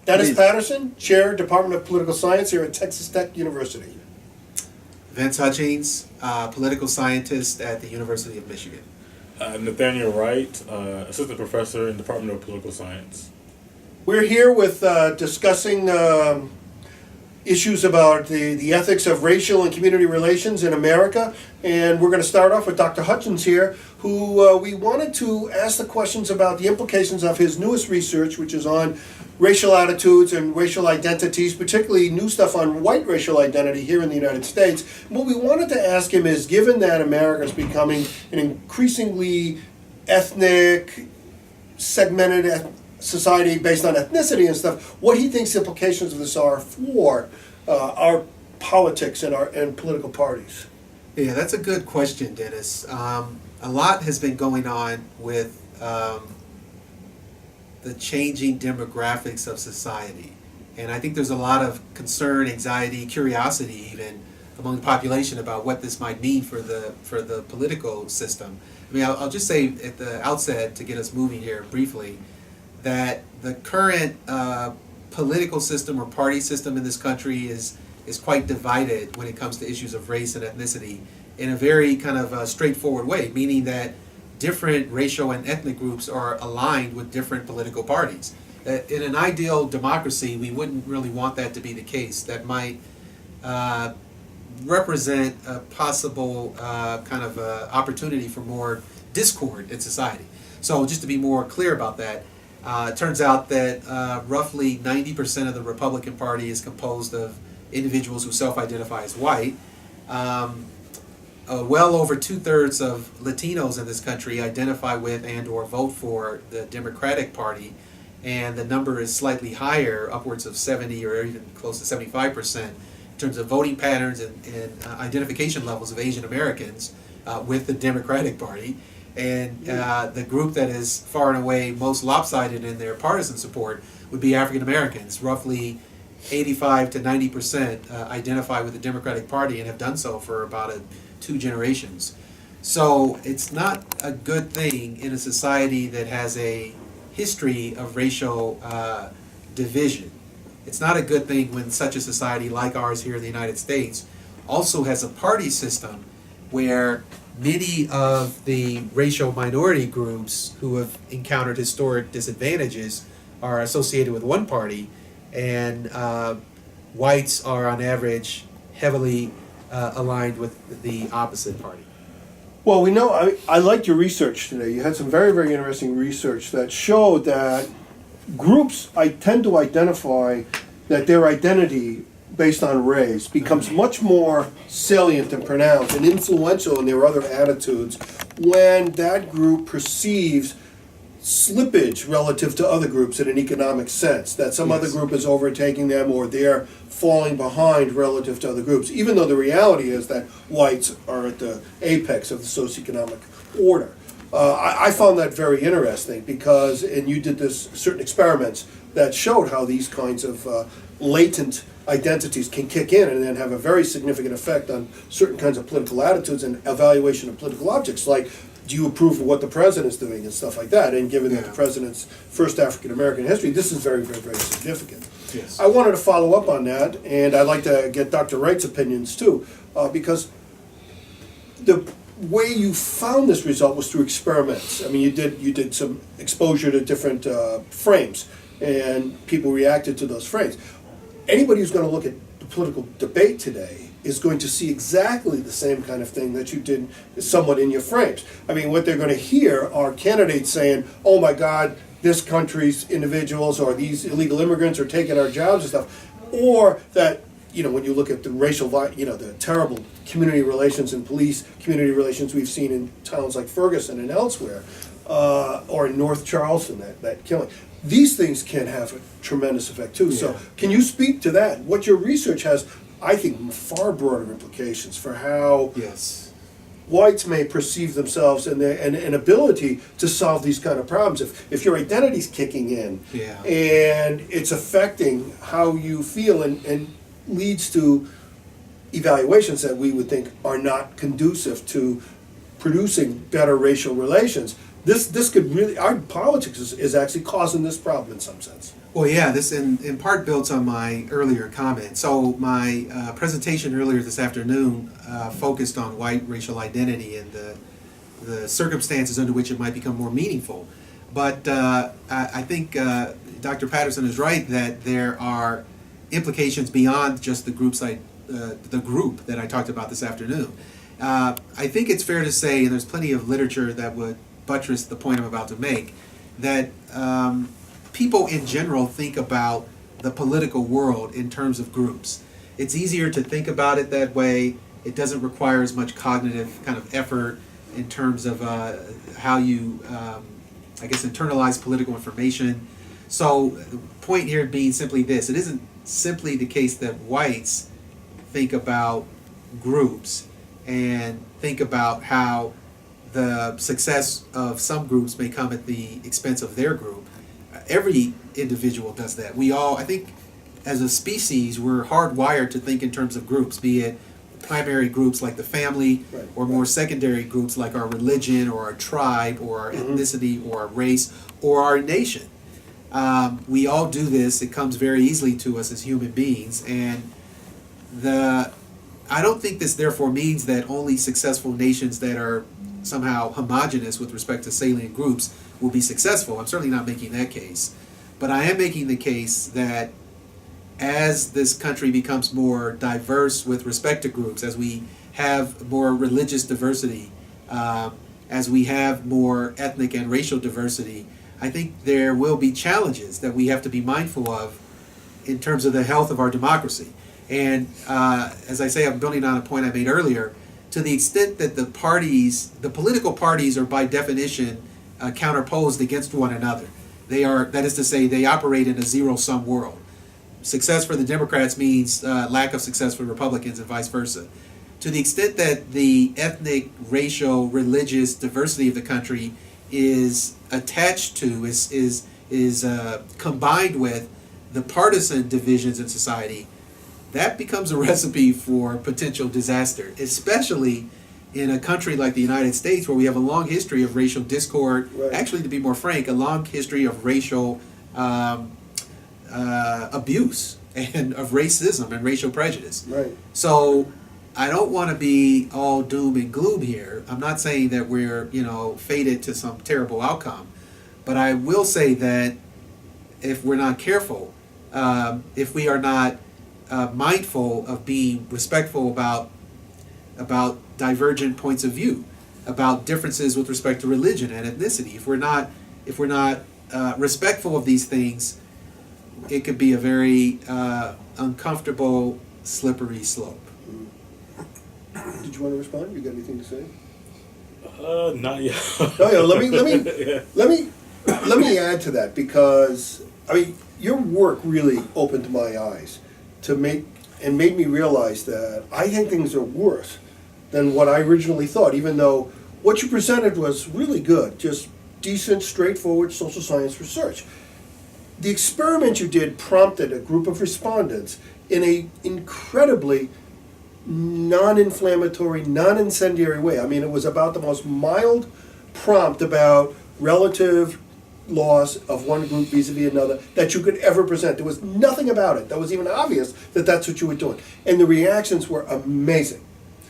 Dennis Please. Patterson, Chair, Department of Political Science here at Texas Tech University. Vince Hutchings, political scientist at the University of Michigan. Nathaniel Wright, Assistant Professor in Department of Political Science. We're here with discussing issues about the ethics of racial and community relations in America. And we're going to start off with Dr. Hutchings here, who we wanted to ask the questions about the implications of his newest research, which is on racial attitudes and racial identities, particularly new stuff on white racial identity here in the United States. What we wanted to ask him is, given that America is becoming an increasingly ethnic, segmented society based on ethnicity and stuff, what he thinks the implications of this are for our politics and political parties. Yeah, that's a good question, Dennis. A lot has been going on with the changing demographics of society. And I think there's a lot of concern, anxiety, curiosity even among the population about what this might mean for the political system. I mean, I'll just say at the outset, to get us moving here briefly, that the current political system or party system in this country is quite divided when it comes to issues of race and ethnicity in a very kind of straightforward way, meaning that different racial and ethnic groups are aligned with different political parties. In an ideal democracy, we wouldn't really want that to be the case. That might represent a possible kind of opportunity for more discord in society. So just to be more clear about that, it turns out that roughly 90% of the Republican Party is composed of individuals who self-identify as white. Well over 2/3 of Latinos in this country identify with and or vote for the Democratic Party, and the number is slightly higher, upwards of 70 or even close to 75% in terms of voting patterns and identification levels of Asian Americans with the Democratic Party. And the group that is far and away most lopsided in their partisan support would be African Americans. Roughly 85 to 90% identify with the Democratic Party and have done so for about 2 generations. So it's not a good thing in a society that has a history of racial division. It's not a good thing when such a society like ours here in the United States also has a party system where many of the racial minority groups who have encountered historic disadvantages are associated with one party, and whites are on average heavily aligned with the opposite party. Well, we know, I liked your research today. You had some very, very interesting research that showed that groups tend to identify that their identity based on race becomes much more salient and pronounced and influential in their other attitudes when that group perceives slippage relative to other groups in an economic sense, that some other group is overtaking them or they're falling behind relative to other groups, even though the reality is that whites are at the apex of the socioeconomic order. I found that very interesting because, and you did this certain experiments that showed how these kinds of latent identities can kick in and then have a very significant effect on certain kinds of political attitudes and evaluation of political objects, like do you approve of what the president's doing and stuff like that. And given that the president's first African-American history, this is very, very, very significant. Yes. I wanted to follow up on that, and I'd like to get Dr. Wright's opinions too, because the way you found this result was through experiments. I mean, you did some exposure to different frames, and people reacted to those frames. Anybody who's going to look at the political debate today is going to see exactly the same kind of thing that you did somewhat in your frames. I mean, what they're going to hear are candidates saying, oh my God, this country's individuals or these illegal immigrants are taking our jobs and stuff. Or that, when you look at the racial, the terrible community relations and police community relations we've seen in towns like Ferguson and elsewhere, or in North Charleston, that killing. These things can have a tremendous effect too. Yeah. So can you speak to that? What your research has, I think, far broader implications for how whites may perceive themselves and an ability to solve these kind of problems. If your identity's kicking in and it's affecting how you feel and leads to evaluations that we would think are not conducive to producing better racial relations, this could really, our politics is actually causing this problem in some sense. Well, yeah, this in part builds on my earlier comment. So my presentation earlier this afternoon focused on white racial identity and the circumstances under which it might become more meaningful. But I think Dr. Patterson is right that there are implications beyond just the group that I talked about this afternoon. I think it's fair to say, and there's plenty of literature that would buttress the point I'm about to make, that people in general think about the political world in terms of groups. It's easier to think about it that way. It doesn't require as much cognitive kind of effort in terms of how you, I guess, internalize political information. So the point here being simply this: it isn't simply the case that whites think about groups and think about how the success of some groups may come at the expense of their group. Every individual does that. We all, I think, as a species, we're hardwired to think in terms of groups, be it primary groups like the family, Right. or more secondary groups like our religion or our tribe or our ethnicity or our race or our nation. We all do this. It comes very easily to us as human beings, and I don't think this therefore means that only successful nations that are somehow homogenous with respect to salient groups will be successful. I'm certainly not making that case. But I am making the case that as this country becomes more diverse with respect to groups, as we have more religious diversity, as we have more ethnic and racial diversity, I think there will be challenges that we have to be mindful of in terms of the health of our democracy. And as I say, I'm building on a point I made earlier, to the extent that the political parties are by definition counterposed against one another. They are, that is to say, they operate in a zero-sum world. Success for the Democrats means lack of success for Republicans and vice versa. To the extent that the ethnic, racial, religious diversity of the country is attached to, is combined with the partisan divisions in society, that becomes a recipe for potential disaster, especially in a country like the United States, where we have a long history of racial discord. Right. Actually, to be more frank, a long history of racial abuse and of racism and racial prejudice. Right. So I don't want to be all doom and gloom here. I'm not saying that we're, fated to some terrible outcome, but I will say that if we're not careful, if we are not mindful of being respectful about divergent points of view, about differences with respect to religion and ethnicity, if we're not respectful of these things, it could be a very uncomfortable, slippery slope. Did you want to respond? You got anything to say? Not yet. Oh yeah, let me Yeah. let me add to that, because your work really opened my eyes to made me realize that I think things are worse than what I originally thought, even though what you presented was really good, just decent, straightforward social science research. The experiment you did prompted a group of respondents in a incredibly non-inflammatory, non-incendiary way. It was about the most mild prompt about relative loss of one group vis-a-vis another that you could ever present. There was nothing about it that was even obvious that that's what you were doing. And the reactions were amazing.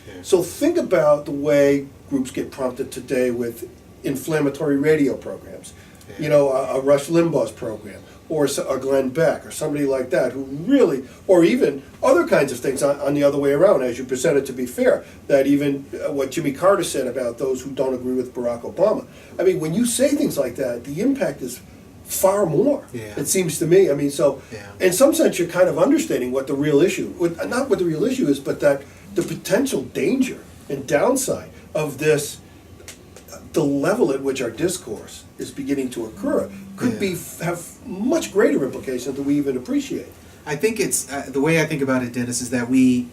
Yeah. So think about the way groups get prompted today with inflammatory radio programs. Yeah. A Rush Limbaugh's program, or a Glenn Beck, or somebody like that, who really, or even other kinds of things on the other way around, as you presented, to be fair, that even what Jimmy Carter said about those who don't agree with Barack Obama. When you say things like that, the impact is far more, Yeah. it seems to me. So Yeah. in some sense you're kind of understating what the real issue, not what the real issue is, but that the potential danger and downside of this, the level at which our discourse is beginning to occur, could have much greater implications than we even appreciate. I think it's the way I think about it, Dennis, is that we,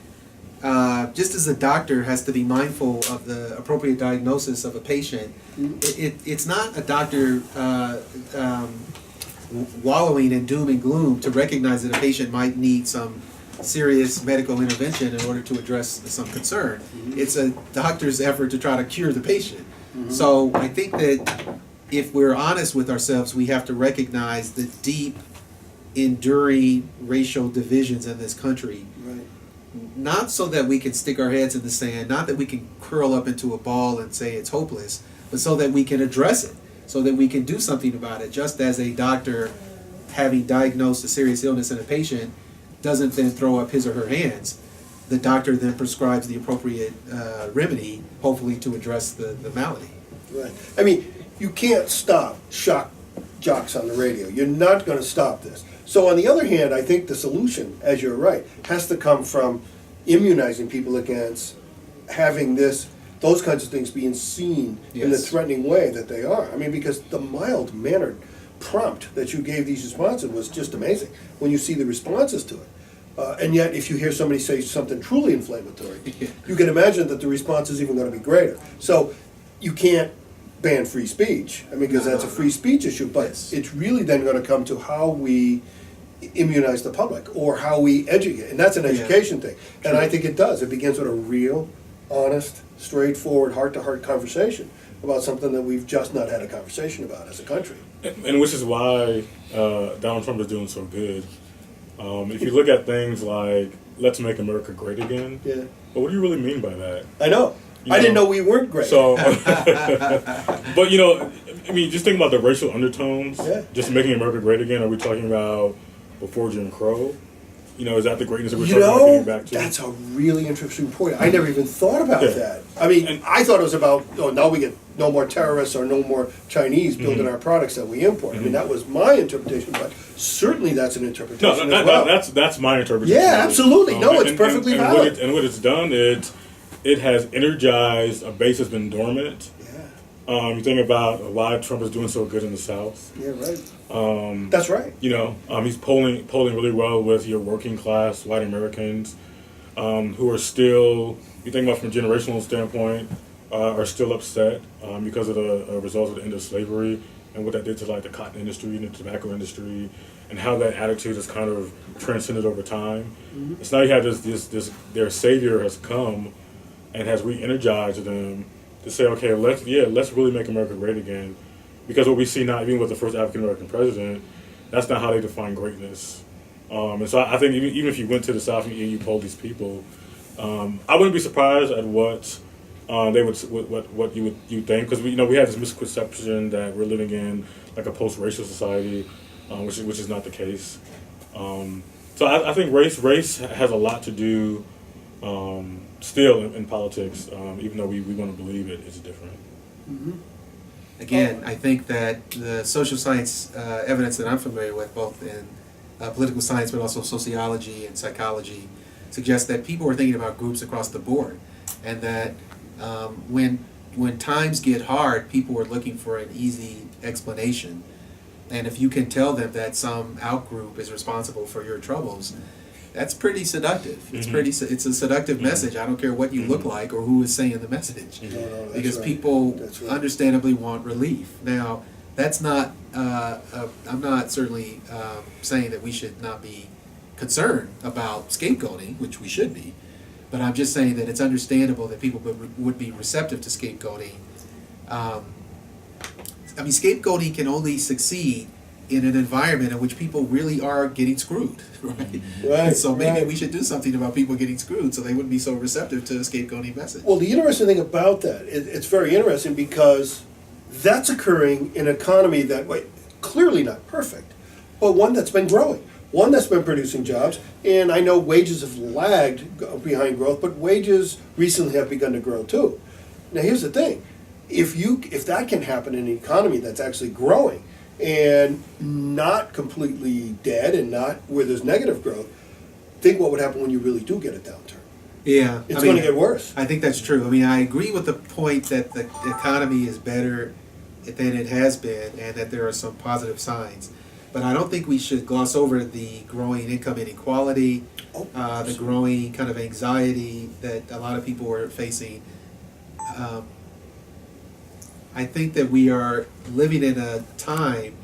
just as a doctor has to be mindful of the appropriate diagnosis of a patient, it's not a doctor wallowing in doom and gloom to recognize that a patient might need some serious medical intervention in order to address some concern. It's a doctor's effort to try to cure the patient. So I think that if we're honest with ourselves, we have to recognize the deep, enduring racial divisions in this country. Right. Not so that we can stick our heads in the sand, not that we can curl up into a ball and say it's hopeless, but so that we can address it, so that we can do something about it. Just as a doctor, having diagnosed a serious illness in a patient, doesn't then throw up his or her hands, the doctor then prescribes the appropriate remedy, hopefully to address the malady. Right. I mean, you can't stop shock jocks on the radio. You're not going to stop this. So on the other hand, I think the solution, as you're right, has to come from immunizing people against having those kinds of things being seen in the Yes. threatening way that they are. I mean, because the mild-mannered prompt that you gave these responses was just amazing when you see the responses to it. And yet, if you hear somebody say something truly inflammatory, you can imagine that the response is even going to be greater. So you can't ban free speech, I mean, because that's a free speech issue, but Yes. it's really then going to come to how we immunize the public or how we educate, and that's an education thing. And I think it does. It begins with a real, honest, straightforward, heart-to-heart conversation about something that we've just not had a conversation about as a country. And which is why Donald Trump is doing so good. If you look at things like "Let's Make America Great Again," Yeah, but what do you really mean by that? I know. You I didn't know, know we weren't great. So, but you know, I mean, just think about the racial undertones. Yeah. Just making America great again. Are we talking about before Jim Crow? You know, is that the greatness that we're You talking about know, getting back to? that's a really interesting point. I never even thought about Yeah. that. I mean, And- I thought it was about, now we get no more terrorists or no more Chinese building our products that we import. I mean, that was my interpretation, but certainly that's an No, interpretation as well. that's my interpretation. Yeah, of it. absolutely. No, it's and- perfectly and valid. What it's done, it has energized a base that's been dormant. Yeah, You think about why Trump is doing so good in the South. yeah, right. That's right. You know, he's polling really well with your working class white Americans, who are still, you think about from a generational standpoint, are still upset because of the results of the end of slavery and what that did to like the cotton industry and the tobacco industry, and how that attitude has kind of transcended over time. So now you have this their savior has come and has re-energized them to say, okay, let's really make America great again. Because what we see now, even with the first African American president, that's not how they define greatness. And so I think even if you went to the South and you polled these people, I wouldn't be surprised at what they would what you think, because we have this misconception that we're living in like a post-racial society, which is not the case. So I think race has a lot to do still in politics, even though we want to believe it's different. Again, I think that the social science evidence that I'm familiar with, both in political science but also sociology and psychology, suggests that people are thinking about groups across the board, and that when times get hard, people are looking for an easy explanation. And if you can tell them that some outgroup is responsible for your troubles, that's pretty seductive. It's it's a seductive message. I don't care what you look like or who is saying the message, No, that's because right. people That's right. understandably want relief. Now, that's not. I'm not certainly saying that we should not be concerned about scapegoating, which we should be. But I'm just saying that it's understandable that people would be receptive to scapegoating. I mean, scapegoating can only succeed in an environment in which people really are getting screwed, right? Right, So maybe right. we should do something about people getting screwed so they wouldn't be so receptive to a scapegoating message. Well, the interesting thing about that, it's very interesting because that's occurring in an economy that, clearly not perfect, but one that's been growing, one that's been producing jobs. And I know wages have lagged behind growth, but wages recently have begun to grow too. Now, here's the thing. If that can happen in an economy that's actually growing and not completely dead and not where there's negative growth, think what would happen when you really do get a downturn. Yeah, It's going to get worse. I think that's true. I mean, I agree with the point that the economy is better than it has been and that there are some positive signs. But I don't think we should gloss over the growing income inequality, the growing kind of anxiety that a lot of people are facing. I think that we are living in a time